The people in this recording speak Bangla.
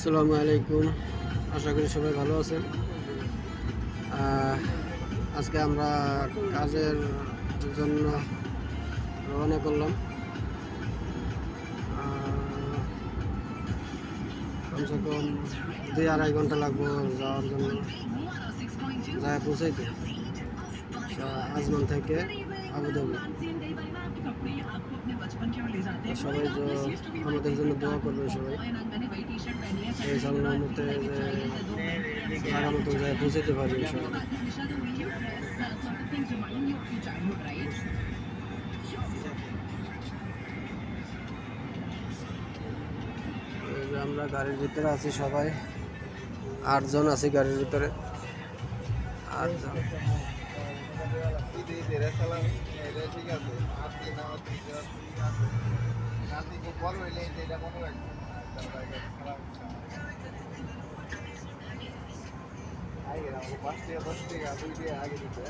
আসসালামু আলাইকুম, আশা করি সবাই ভালো আছেন। আজকে আমরা কাজের জন্য রওনা করলাম। কমসে কম 2-2.5 ঘন্টা লাগবো যাওয়ার জন্য, যায় পৌঁছাইতে আজমান থেকে আবুধাবি। সবাই আমাদের জন্য দোয়া করবে, সবাই এই সামনের মধ্যে জায়গা মতো যায় পৌঁছাতে পারি সবাই। আমরা গাড়ির ভিতরে আছি, সবাই 8 জন আছি গাড়ির ভিতরে। 8 জন। আগে 5 টাকা 10 টাকা 2 টাকা আগে দিতে